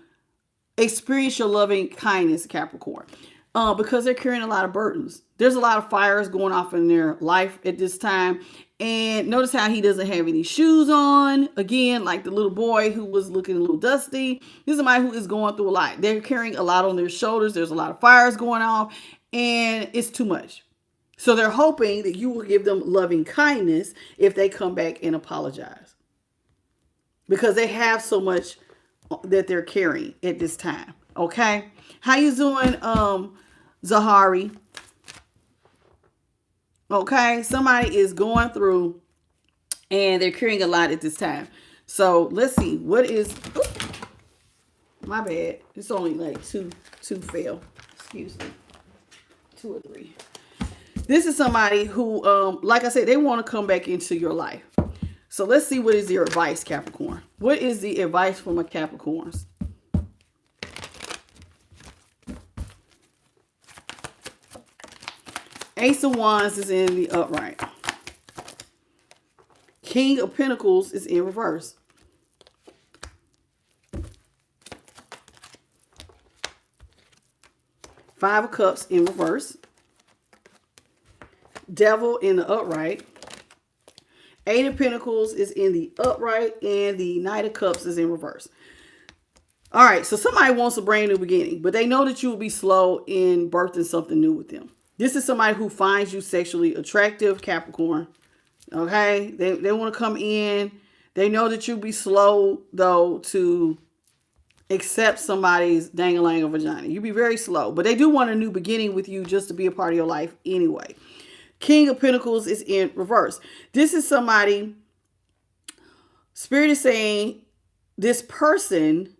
experience your loving kindness, Capricorn, because they're carrying a lot of burdens. There's a lot of fires going off in their life at this time. And notice how he doesn't have any shoes on. Again, like the little boy who was looking a little dusty. This is somebody who is going through a lot. They're carrying a lot on their shoulders. There's a lot of fires going off, and it's too much. So they're hoping that you will give them loving kindness if they come back and apologize. Because they have so much that they're carrying at this time. Okay? How you doing, Zahari? Okay? Somebody is going through and they're carrying a lot at this time. So let's see. What is... Oops, my bad. It's only like two fell. Excuse me. 2 or 3. This is somebody who, like I said, they want to come back into your life. So let's see what is your advice, Capricorn. What is the advice from a Capricorns? Ace of Wands is in the upright. King of Pentacles is in reverse. Five of Cups in reverse. Devil in the upright. 8 of Pentacles is in the upright, and the Knight of Cups is in reverse. All right, so somebody wants a brand new beginning, but they know that you will be slow in birthing something new with them. This is somebody who finds you sexually attractive, Capricorn. Okay, they want to come in. They know that you'll be slow, though, to accept somebody's dang-a-lang of vagina. You'll be very slow, but they do want a new beginning with you just to be a part of your life anyway. King of Pentacles is in reverse. This is somebody, Spirit is saying this person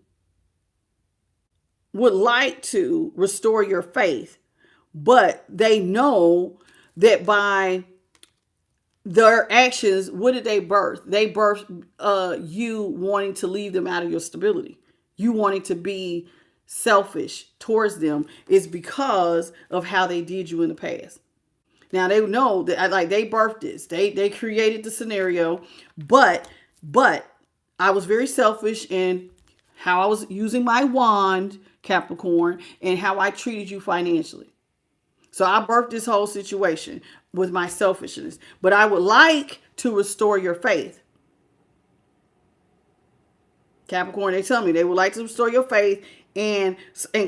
would like to restore your faith, but they know that by their actions, what did they birth? They birthed you wanting to leave them out of your stability. You wanting to be selfish towards them is because of how they did you in the past. Now they know that like they birthed this. They created the scenario, but I was very selfish in how I was using my wand, Capricorn, and how I treated you financially. So I birthed this whole situation with my selfishness. But I would like to restore your faith. Capricorn, they tell me they would like to restore your faith and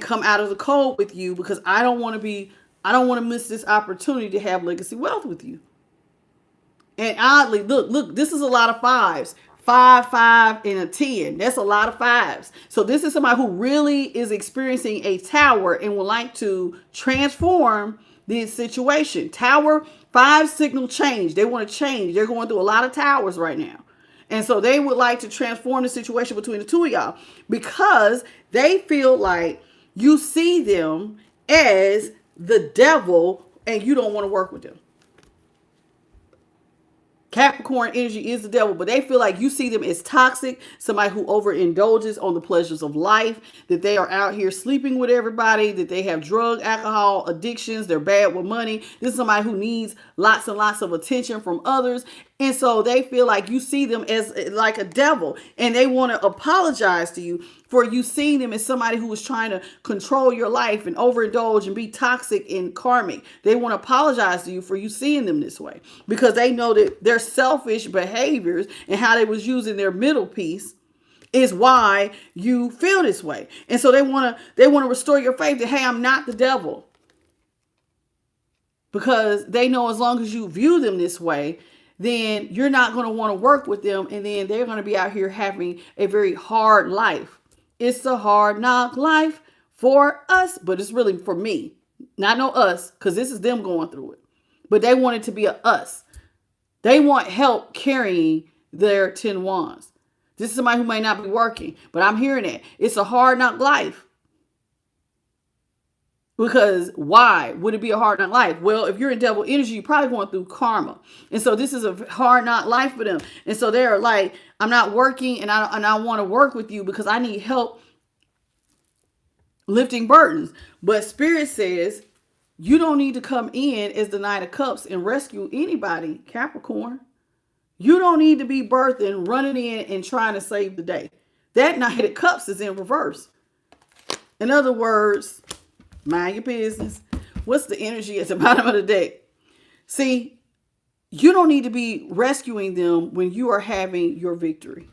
come out of the cold with you because I don't want to miss this opportunity to have legacy wealth with you. And oddly, look, this is a lot of 5s. 5, 5, and a 10. That's a lot of 5s. So this is somebody who really is experiencing a tower and would like to transform this situation. Tower, 5 signal change. They want to change. They're going through a lot of towers right now. And so they would like to transform the situation between the two of y'all because they feel like you see them as the devil and you don't want to work with them. Capricorn energy is the devil, but they feel like you see them as toxic, somebody who overindulges on the pleasures of life, that they are out here sleeping with everybody, that they have drug, alcohol addictions, they're bad with money. This is somebody who needs lots and lots of attention from others. And so they feel like you see them as like a devil, and they want to apologize to you for you seeing them as somebody who is trying to control your life and overindulge and be toxic and karmic. They want to apologize to you for you seeing them this way, because they know that their selfish behaviors and how they was using their middle piece is why you feel this way. And so they want to restore your faith that, hey, I'm not the devil. Because they know as long as you view them this way, then you're not going to want to work with them. And then they're going to be out here having a very hard life. It's a hard knock life for us, but it's really for me. Not no us, because this is them going through it. But they want it to be a us. They want help carrying their 10 wands. This is somebody who may not be working, but I'm hearing that. It's a hard knock life. Because why would it be a hard knock life? Well, if you're in devil energy, you're probably going through karma. And so this is a hard knock life for them. And so they're like, I'm not working, and I want to work with you because I need help lifting burdens. But Spirit says, you don't need to come in as the Knight of Cups and rescue anybody, Capricorn. You don't need to be birthing, running in and trying to save the day. That Knight of Cups is in reverse. In other words, mind your business. What's the energy at the bottom of the deck? See, you don't need to be rescuing them when you are having your victory.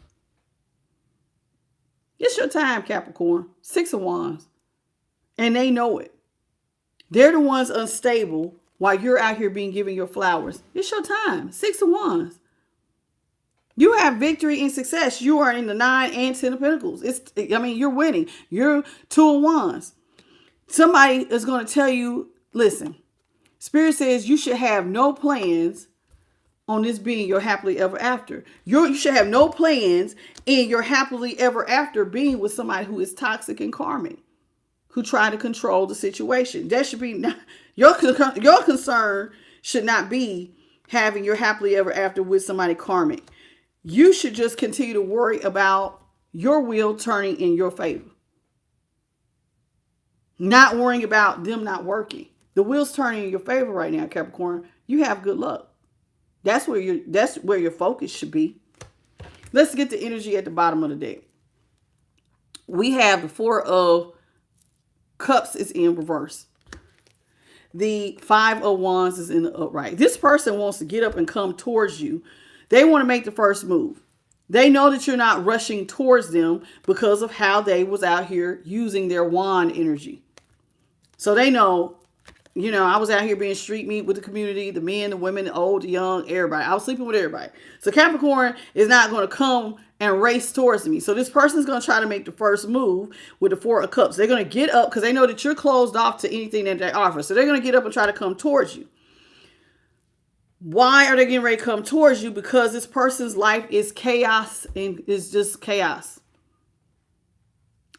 It's your time, Capricorn. 6 of Wands. And they know it. They're the ones unstable while you're out here being given your flowers. It's your time. 6 of Wands. You have victory and success. You are in the 9 and 10 of Pentacles. You're winning. You're 2 of Wands. Somebody is going to tell you, listen, Spirit says you should have no plans on this being your happily ever after. You should have no plans in your happily ever after being with somebody who is toxic and karmic, who try to control the situation. That should be not, your concern should not be having your happily ever after with somebody karmic. You should just continue to worry about your wheel turning in your favor. Not worrying about them not working. The wheel's turning in your favor right now, Capricorn. You have good luck. That's where your focus should be. Let's get the energy at the bottom of the deck. We have the 4 of Cups is in reverse. The 5 of Wands is in the upright. This person wants to get up and come towards you. They want to make the first move. They know that you're not rushing towards them because of how they was out here using their wand energy. So they know, I was out here being street meat with the community, the men, the women, the old, the young, everybody. I was sleeping with everybody. So Capricorn is not going to come and race towards me. So this person is going to try to make the first move with the 4 of Cups. They're going to get up because they know that you're closed off to anything that they offer. So they're going to get up and try to come towards you. Why are they getting ready to come towards you? Because this person's life is chaos and it's just chaos.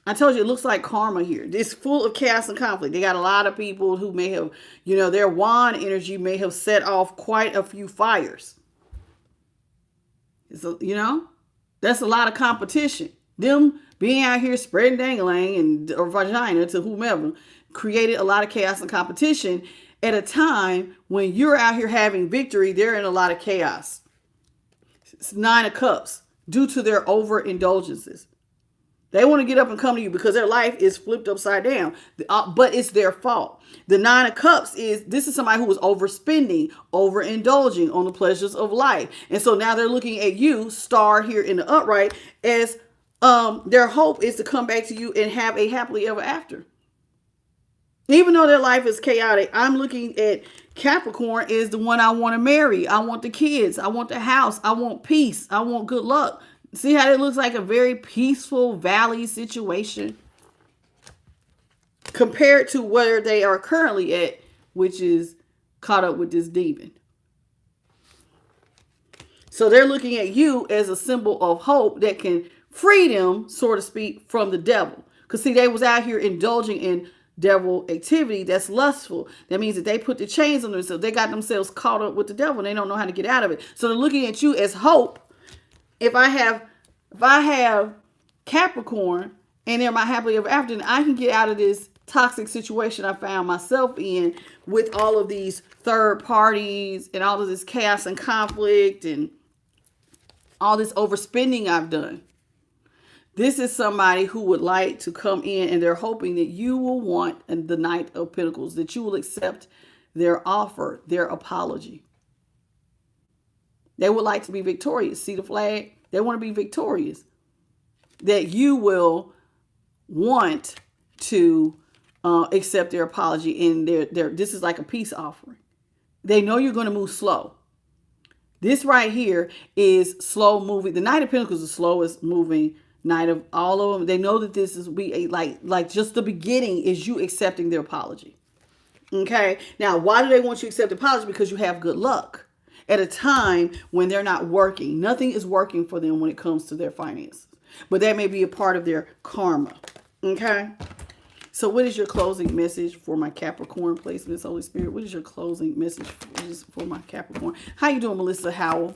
I told you, it looks like karma here. It's full of chaos and conflict. They got a lot of people who may have, their wand energy may have set off quite a few fires. So, that's a lot of competition. Them being out here spreading dangling or vagina to whomever created a lot of chaos and competition at a time when you're out here having victory. They're in a lot of chaos. It's 9 of Cups due to their overindulgences. They want to get up and come to you because their life is flipped upside down, but it's their fault. The 9 of Cups this is somebody who was overspending, overindulging on the pleasures of life. And so now they're looking at you, star here in the upright, as their hope is to come back to you and have a happily ever after. Even though their life is chaotic, I'm looking at Capricorn is the one I want to marry. I want the kids. I want the house. I want peace. I want good luck. See how it looks like a very peaceful valley situation compared to where they are currently at, which is caught up with this demon. So they're looking at you as a symbol of hope that can free them, so to speak, from the devil. Because see, they was out here indulging in devil activity that's lustful. That means that they put the chains on themselves. They got themselves caught up with the devil and they don't know how to get out of it. So they're looking at you as hope. If I have Capricorn and they're my happily ever after, and I can get out of this toxic situation I found myself in with all of these third parties and all of this chaos and conflict and all this overspending I've done. This is somebody who would like to come in, and they're hoping that you will want the Knight of Pentacles, that you will accept their offer, their apology. They would like to be victorious. See the flag? They want to be victorious. That you will want to accept their apology, and this is like a peace offering. They know you're going to move slow. This right here is slow moving. The Knight of Pentacles is the slowest moving Knight of all of them. They know that this is like just the beginning is you accepting their apology. Okay. Now, why do they want you to accept the apology? Because you have good luck at a time when they're not working. Nothing is working for them when it comes to their finances. But that may be a part of their karma. Okay. So what is your closing message for my Capricorn placements, Holy Spirit? What is your closing message for my Capricorn? How you doing, Melissa Howell?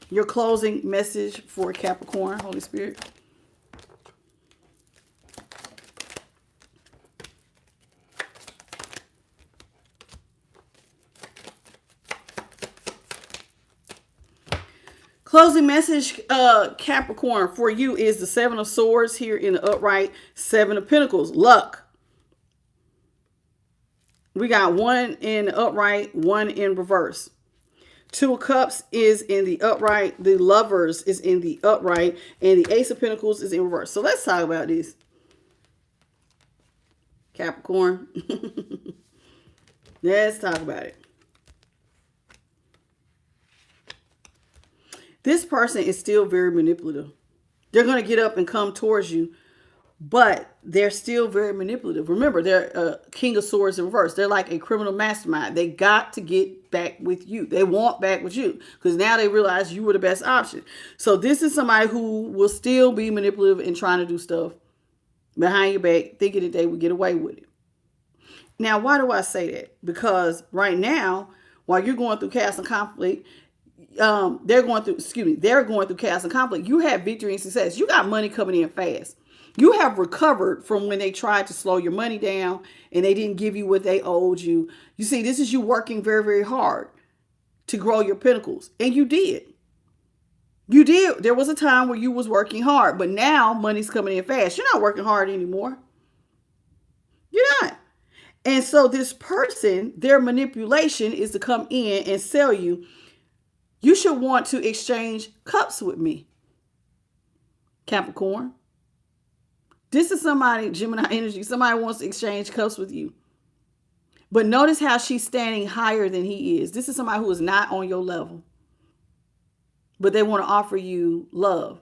Your closing message for Capricorn, Holy Spirit. Closing message, Capricorn, for you is the Seven of Swords here in the upright, Seven of Pentacles, luck. We got one in the upright, one in reverse. Two of Cups is in the upright, the Lovers is in the upright, and the Ace of Pentacles is in reverse. So let's talk about this, Capricorn. Let's talk about it. This person is still very manipulative. They're going to get up and come towards you, but they're still very manipulative. Remember, they're King of Swords in reverse. They're like a criminal mastermind. They got to get back with you. They want back with you because now they realize you were the best option. So this is somebody who will still be manipulative and trying to do stuff behind your back, thinking that they would get away with it. Now, why do I say that? Because right now, while you're going through chaos and conflict, they're going through chaos and conflict. You have victory and success. You got money coming in fast. You have recovered from when they tried to slow your money down and they didn't give you what they owed you. You see, this is you working very, very hard to grow your pentacles. And you did. You did. There was a time where you was working hard, but now money's coming in fast. You're not working hard anymore. You're not. And so this person, their manipulation is to come in and sell you. You should want to exchange cups with me, Capricorn. This is somebody, Gemini energy, somebody wants to exchange cups with you. But notice how she's standing higher than he is. This is somebody who is not on your level. But they want to offer you love,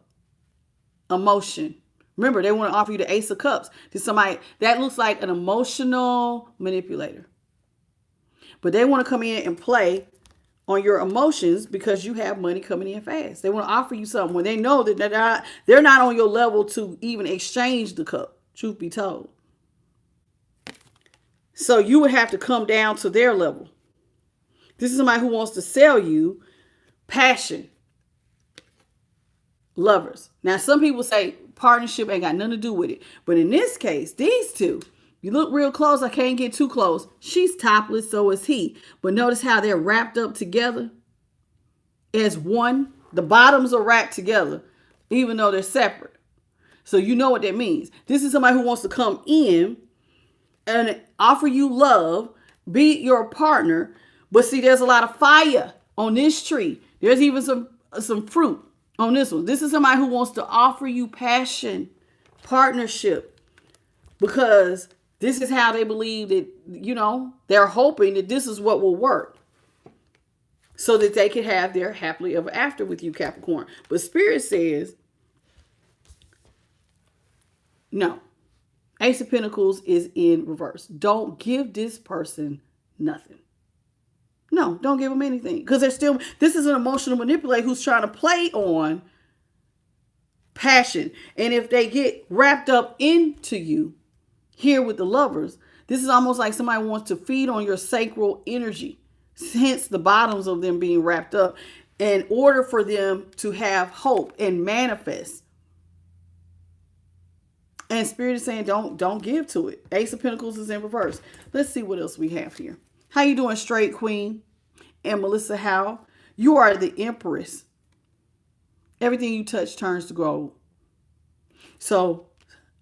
emotion. Remember, they want to offer you the Ace of Cups to somebody that looks like an emotional manipulator. But they want to come in and play on your emotions because you have money coming in fast. They want to offer you something when they know that they're not on your level to even exchange the cup, truth be told. So you would have to come down to their level. This is somebody who wants to sell you passion. Lovers. Now, some people say partnership ain't got nothing to do with it. But in this case, these two, you look real close. I can't get too close. She's topless, so is he. But notice how they're wrapped up together as one. The bottoms are wrapped together, even though they're separate. So you know what that means. This is somebody who wants to come in and offer you love, be your partner. But see, there's a lot of fire on this tree. There's even some fruit on this one. This is somebody who wants to offer you passion, partnership, because this is how they believe that, they're hoping that this is what will work so that they can have their happily ever after with you, Capricorn. But Spirit says, no. Ace of Pentacles is in reverse. Don't give this person nothing. No, don't give them anything. Because this is an emotional manipulator who's trying to play on passion. And if they get wrapped up into you, here with the Lovers, this is almost like somebody wants to feed on your sacral energy, hence the bottoms of them being wrapped up, in order for them to have hope and manifest. And Spirit is saying, don't give to it. Ace of Pentacles is in reverse. Let's see what else we have here. How you doing, Straight Queen? and Melissa Howe, you are the empress. Everything you touch turns to gold. So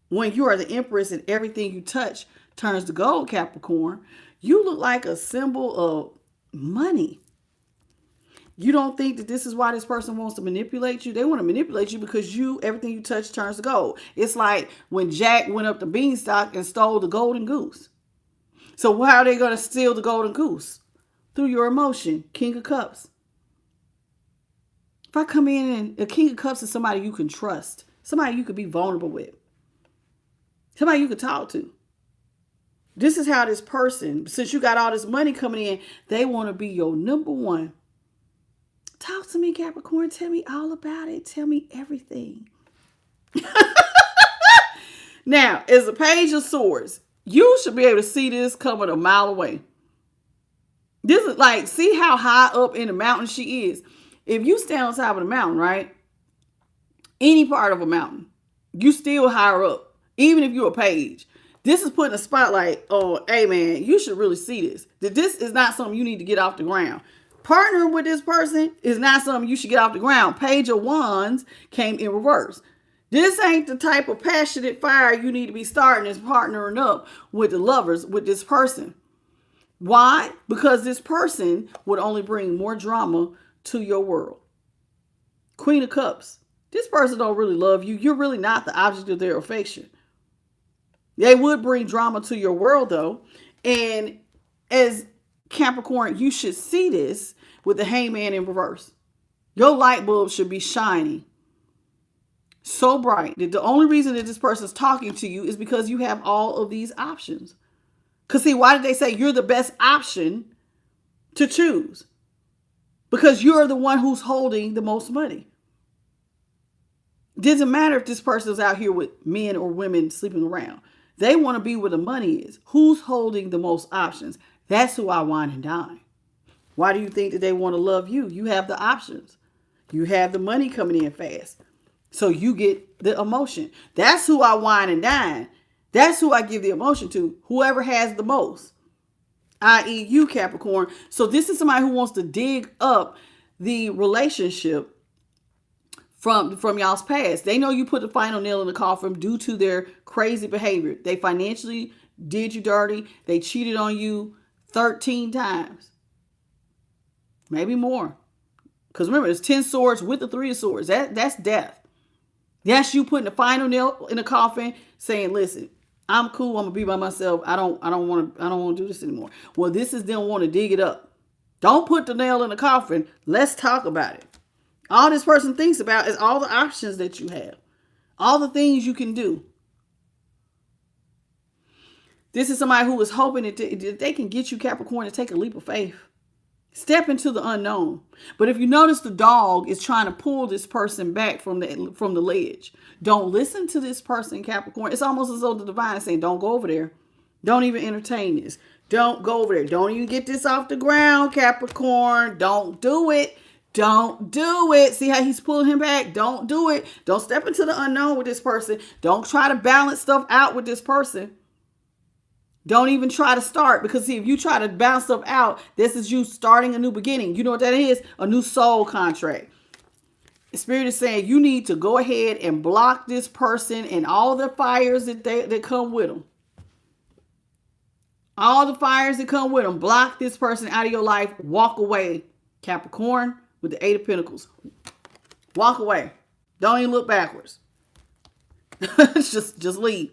when you are the empress and everything you touch turns to gold, Capricorn, you look like a symbol of money. You don't think that this is why this person wants to manipulate you? They want to manipulate you because everything you touch turns to gold. It's like when Jack went up the beanstalk and stole the golden goose. So how are they going to steal the golden goose? Through your emotion, King of Cups. If I come in and a King of Cups is somebody you can trust, somebody you could be vulnerable with, somebody you could talk to. This is how this person, since you got all this money coming in, they want to be your number one. Talk to me, Capricorn. Tell me all about it. Tell me everything. Now, as a Page of Swords, you should be able to see this coming a mile away. This is like, see how high up in the mountain she is. If you stand on top of the mountain, right? Any part of a mountain, you still higher up. Even if you're a page. This is putting a spotlight on, hey man, you should really see this. That this is not something you need to get off the ground. Partnering with this person is not something you should get off the ground. Page of Wands came in reverse. This ain't the type of passionate fire you need to be starting is partnering up with the lovers, with this person. Why? Because this person would only bring more drama to your world. Queen of Cups. This person don't really love you. You're really not the object of their affection. They would bring drama to your world though. And as Capricorn, you should see this with the Hangman in reverse. Your light bulb should be shining so bright that the only reason that this person's talking to you is because you have all of these options. Because see, why did they say you're the best option to choose? Because you're the one who's holding the most money. It doesn't matter if this person is out here with men or women sleeping around. They want to be where the money is. Who's holding the most options? That's who I wine and dine. Why do you think that they want to love you? You have the options. You have the money coming in fast. So you get the emotion. That's who I wine and dine. That's who I give the emotion to. Whoever has the most. I.e. you, Capricorn. So this is somebody who wants to dig up the relationship from y'all's past. They know you put the final nail in the coffin due to their crazy behavior. They financially did you dirty. They cheated on you 13 times. Maybe more. Because remember, it's 10 swords with the 3 of swords. That's death. That's you putting the final nail in the coffin saying, listen, I'm cool. I'm gonna be by myself. I don't want to do this anymore. Well, this is them want to dig it up. Don't put the nail in the coffin. Let's talk about it. All this person thinks about is all the options that you have. All the things you can do. This is somebody who is hoping that they can get you, Capricorn, to take a leap of faith. Step into the unknown. But if you notice, the dog is trying to pull this person back from the ledge. Don't listen to this person, Capricorn. It's almost as though the divine is saying, don't go over there. Don't even entertain this. Don't go over there. Don't even get this off the ground, Capricorn. Don't do it. Don't do it. See how he's pulling him back? Don't do it. Don't step into the unknown with this person. Don't try to balance stuff out with this person. Don't even try to start, because see, if you try to balance stuff out, this is you starting a new beginning. You know what that is? A new soul contract. Spirit is saying you need to go ahead and block this person and all the fires that come with them. All the fires that come with them. Block this person out of your life. Walk away, Capricorn, with the 8 of Pentacles. Walk away. Don't even look backwards. just leave.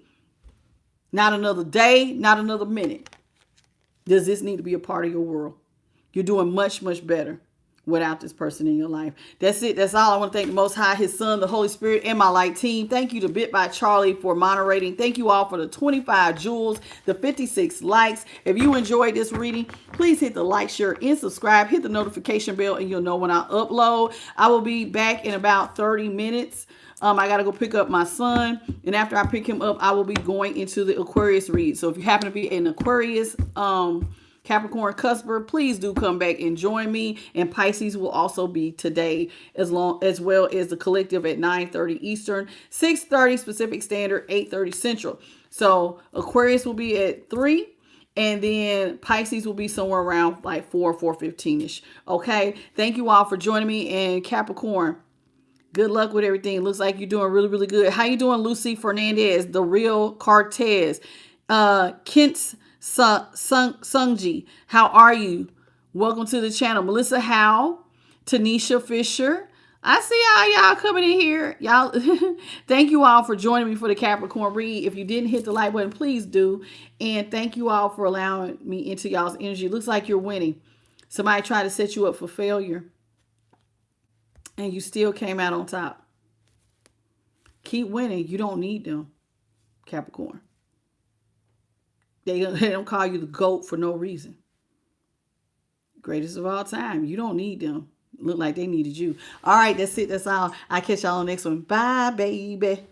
Not another day, not another minute. Does this need to be a part of your world? You're doing much, much better without this person in your life. That's it. That's all. I want to thank the Most High, His Son, the Holy Spirit, and my light team. Thank you to Bit by Charlie for moderating. Thank you all for the 25 jewels, the 56 likes. If you enjoyed this reading, please hit the like, share, and subscribe. Hit the notification bell, and you'll know when I upload. I will be back in about 30 minutes. I got to go pick up my son. And after I pick him up, I will be going into the Aquarius read. So if you happen to be an Aquarius Capricorn cusper, please do come back and join me. And Pisces will also be today, as well as the collective at 9:30 Eastern, 6:30 Pacific Standard, 8:30 Central. So Aquarius will be at 3. And then Pisces will be somewhere around like 4:15ish. Okay. Thank you all for joining me. And Capricorn, good luck with everything. Looks like you're doing really, really good. How you doing, Lucy Fernandez, the real Cortez? Kent Sungji, how are you? Welcome to the channel. Melissa Howe, Tanisha Fisher. I see how y'all coming in here. Y'all, thank you all for joining me for the Capricorn read. If you didn't hit the like button, please do. And thank you all for allowing me into y'all's energy. Looks like you're winning. Somebody tried to set you up for failure, and you still came out on top. Keep winning. You don't need them, Capricorn. They don't call you the GOAT for no reason. Greatest of all time. You don't need them. Look like they needed you. All right, that's it. That's all. I'll catch y'all on the next one. Bye, baby.